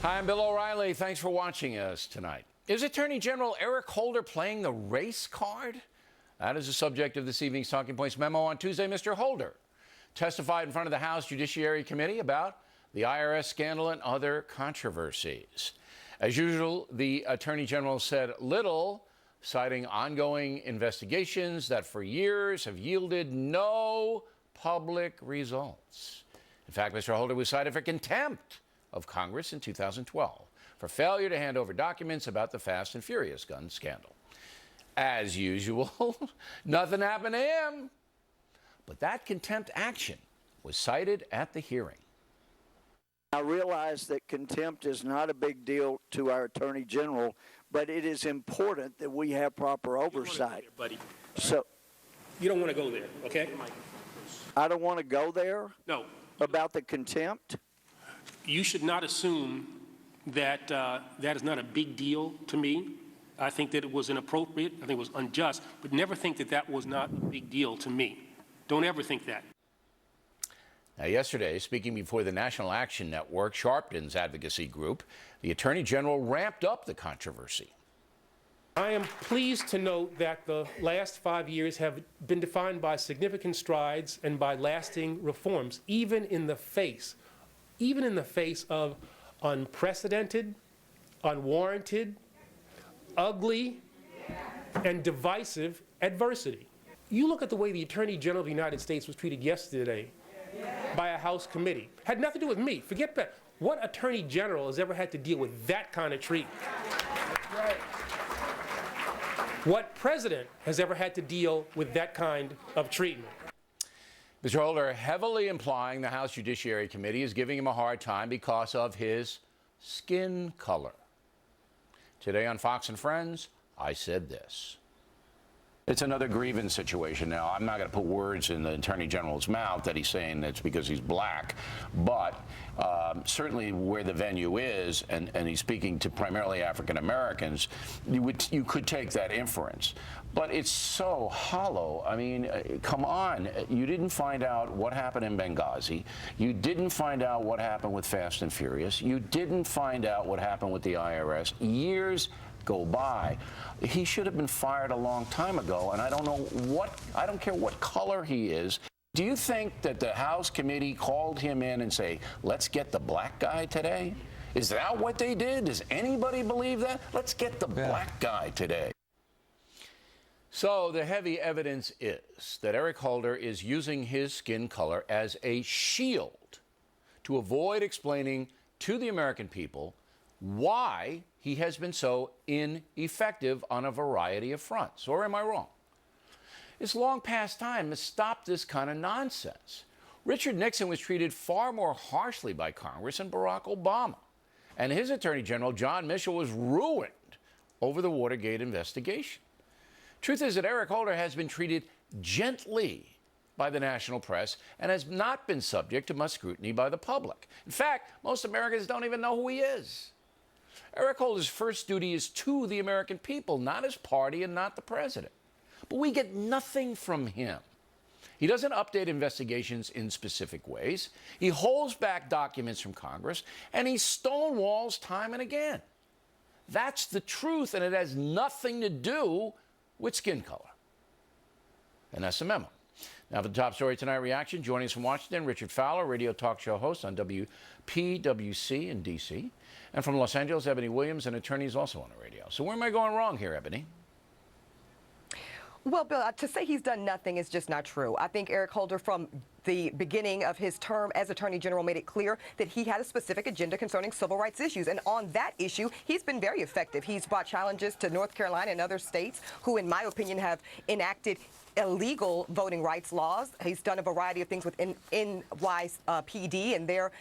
Hi, I'm Bill O'Reilly. Thanks for watching us tonight. Is Attorney General Eric Holder playing the race card? That is the subject of this evening's Talking Points memo. On Tuesday, Mr. Holder testified in front of the House Judiciary Committee about the IRS scandal and other controversies. As usual, the Attorney General said little, citing ongoing investigations that for years have yielded no public results. In fact, Mr. Holder was cited for contempt of Congress in 2012 for failure to hand over documents about the Fast and Furious gun scandal. As usual, nothing happened to him. But that contempt action was cited at the hearing. I realize that contempt is not a big deal to our Attorney General, but it is important that we have proper oversight. Buddy. So you don't want to go there, okay? I don't want to go there? No. About the contempt? You should not assume that that is not a big deal to me. I think that it was inappropriate. I think it was unjust, but never think that that was not a big deal to me. Don't ever think that. Now, yesterday, speaking before the National Action Network, Sharpton's advocacy group, the Attorney General ramped up the controversy. I am pleased to note that the last 5 years have been defined by significant strides and by lasting reforms, even in the face of unprecedented, unwarranted, ugly, and divisive adversity. You look at the way the Attorney General of the United States was treated yesterday by a House committee. Had nothing to do with me. Forget that. What Attorney General has ever had to deal with that kind of treatment? Right. What president has ever had to deal with that kind of treatment? Mr. Holder heavily implying the House Judiciary Committee is giving him a hard time because of his skin color. Today on Fox and Friends, I said this. It's another grievance situation now. I'm not going to put words in the Attorney General's mouth that he's saying it's because he's black, but certainly where the venue is, and he's speaking to primarily African Americans, you could take that inference. But it's so hollow. I mean, come on. You didn't find out what happened in Benghazi. You didn't find out what happened with Fast and Furious. You didn't find out what happened with the IRS. Years go by. He should have been fired a long time ago, and I don't care what color he is. Do you think that the House committee called him in and say, let's get the black guy today? Is that what they did? Does anybody believe that? Let's get the black guy today. So the heavy evidence is that Eric Holder is using his skin color as a shield to avoid explaining to the American people why he has been so ineffective on a variety of fronts. Or am I wrong? It's long past time to stop this kind of nonsense. Richard Nixon was treated far more harshly by Congress than Barack Obama. And his Attorney General, John Mitchell, was ruined over the Watergate investigation. Truth is that Eric Holder has been treated gently by the national press and has not been subject to much scrutiny by the public. In fact, most Americans don't even know who he is. Eric Holder's first duty is to the American people, not his party and not the president. But we get nothing from him. He doesn't update investigations in specific ways. He holds back documents from Congress, and he stonewalls time and again. That's the truth, and it has nothing to do with skin color. And that's the memo. Now for the top story tonight, reaction. Joining us from Washington, Richard Fowler, radio talk show host on WPWC in D.C. And from Los Angeles, Ebony Williams, an attorney, is also on the radio. So where am I going wrong here, Ebony? Well, Bill, to say he's done nothing is just not true. I think Eric Holder, from the beginning of his term as Attorney General, made it clear that he had a specific agenda concerning civil rights issues. And on that issue, he's been very effective. He's brought challenges to North Carolina and other states who, in my opinion, have enacted illegal voting rights laws. He's done a variety of things with NYPD and their,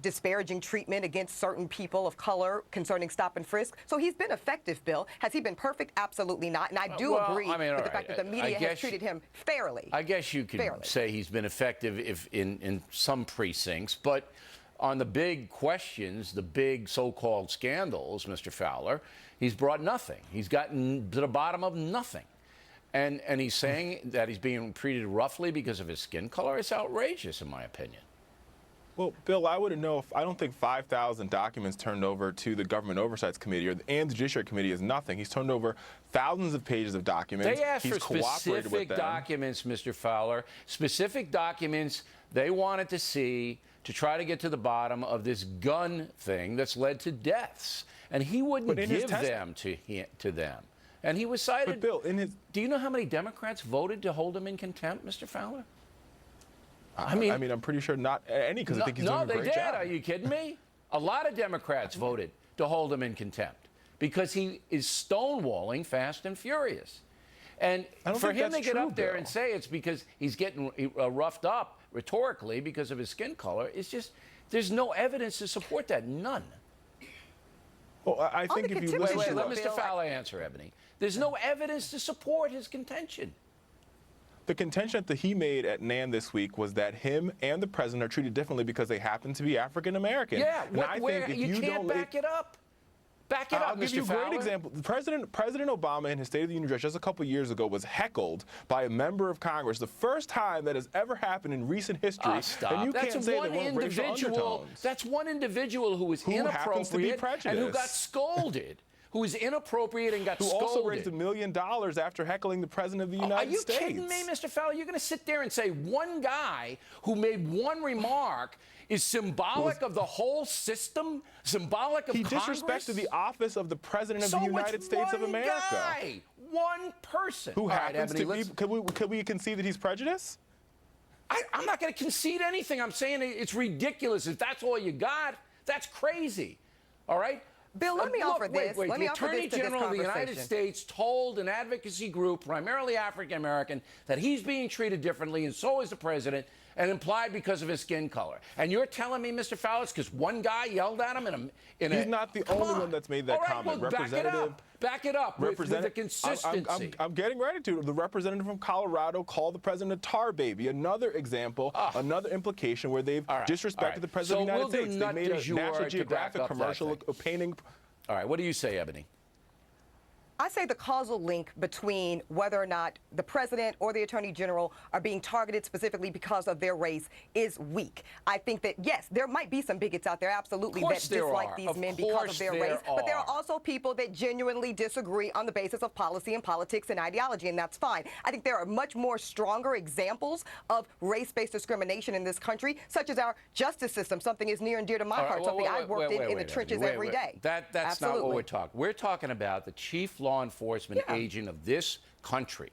disparaging treatment against certain people of color concerning stop and frisk. So he's been effective, Bill. Has he been perfect? Absolutely not. And I do agree with the fact that the media has treated him fairly. I guess you could say he's been effective if in some precincts, but on the big questions, the big so-called scandals, Mr. Fowler, he's brought nothing. He's gotten to the bottom of nothing. And he's saying that he's being treated roughly because of his skin color. It's outrageous, in my opinion. Well, Bill, I wouldn't know if I don't think 5,000 documents turned over to the Government Oversight Committee and the Judiciary Committee is nothing. He's turned over thousands of pages of documents. They asked He's for specific documents, Mr. Fowler, specific documents they wanted to see to try to get to the bottom of this gun thing that's led to deaths. And he wouldn't give them to them. And he was cited. But Bill, do you know how many Democrats voted to hold him in contempt, Mr. Fowler? I mean, I'm pretty sure not any, because I think he's doing a great job. No, they did. Are you kidding me? A lot of Democrats voted to hold him in contempt because he is stonewalling Fast and Furious. And for him to get up there and say it's because he's getting roughed up rhetorically because of his skin color, it's just, there's no evidence to support that. None. Well, I think if you listen let Mr. Fowler answer, Ebony. There's no evidence to support his contention. The contention that he made at NAN this week was that him and the president are treated differently because they happen to be African American. Yeah, you can't back it up. Back it up, I'll give you a great example. President Obama in his State of the Union address just a couple years ago was heckled by a member of Congress. The first time that has ever happened in recent history. Oh, stop. And you That's can't say there weren't racial undertones. That's one individual who was inappropriate and who got scolded. Who is inappropriate and got scolded. Who also raised $1 million after heckling the President of the United States. Are you kidding me, Mr. Fowler? You're going to sit there and say one guy who made one remark is symbolic of the whole system? Symbolic of Congress? He disrespected the office of the President of the United States of America. Guy, one person. Who happens to be, could we concede that he's prejudiced? I'm not going to concede anything. I'm saying it's ridiculous. If that's all you got, that's crazy. All right? Bill, let me offer this. Wait. The Attorney General of the United States told an advocacy group, primarily African American, that he's being treated differently, and so is the president, and implied because of his skin color. And you're telling me, Mr. Fowler, because one guy yelled at him He's not the only one that's made that comment. Well, back it up with the consistency. I'm getting ready to. The representative from Colorado called the president a tar baby. Another example, another implication where they've disrespected the president of the United States. They made a National Geographic commercial painting. All right, what do you say, Ebony? I say the causal link between whether or not the president or the attorney general are being targeted specifically because of their race is weak. I think that, yes, there might be some bigots out there, absolutely, that dislike these men because of their race. But there are also people that genuinely disagree on the basis of policy and politics and ideology, and that's fine. I think there are much more stronger examples of race-based discrimination in this country, such as our justice system, something is near and dear to my heart, something I've worked in the trenches every day. That's not what we're talking. We're talking about the chief law enforcement agent of this country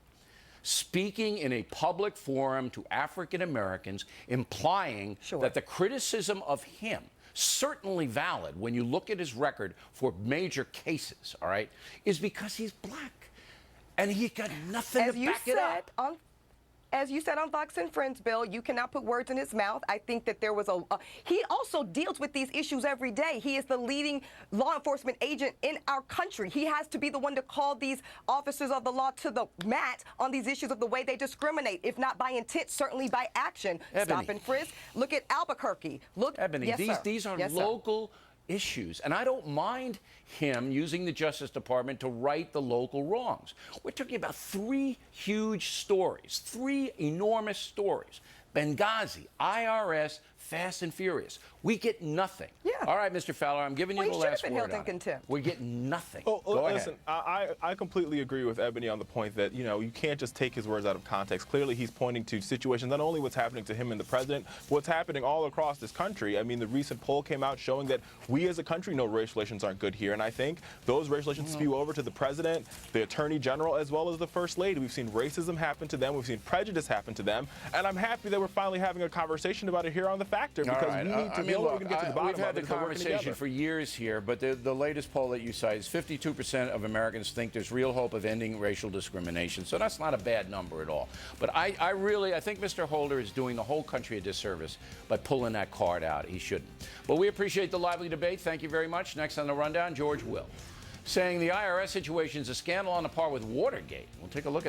speaking in a public forum to African Americans, implying that the criticism of him, certainly valid when you look at his record for major cases, all right, is because he's black. And he got nothing to back it up. As you said on Fox and Friends, Bill, you cannot put words in his mouth. I think that there was he also deals with these issues every day. He is the leading law enforcement agent in our country. He has to be the one to call these officers of the law to the mat on these issues of the way they discriminate, if not by intent, certainly by action. Ebony. Stop and frisk. Look at Albuquerque. Look, Ebony, these are local issues, and I don't mind him using the Justice Department to right the local wrongs. We're talking about three huge stories, three enormous stories. Benghazi, IRS, Fast and Furious. We get nothing. Yeah. All right, Mr. Fowler, I'm giving you the last word on it. We get nothing. Oh, Go listen, ahead. I completely agree with Ebony on the point that, you can't just take his words out of context. Clearly, he's pointing to situations, not only what's happening to him and the president, but what's happening all across this country. I mean, the recent poll came out showing that we as a country know racial relations aren't good here. And I think those racial relations spew over to the president, the attorney general, as well as the first lady. We've seen racism happen to them. We've seen prejudice happen to them. And I'm happy that we're finally having a conversation about it here on The Factor, because we need to get to the bottom of it. We've had the conversation for years here, but the latest poll that you cite is 52% of Americans think there's real hope of ending racial discrimination. So that's not a bad number at all. But I think Mr. Holder is doing the whole country a disservice by pulling that card out. He shouldn't. But we appreciate the lively debate. Thank you very much. Next on the rundown, George Will, saying the IRS situation is a scandal on the par with Watergate. We'll take a look at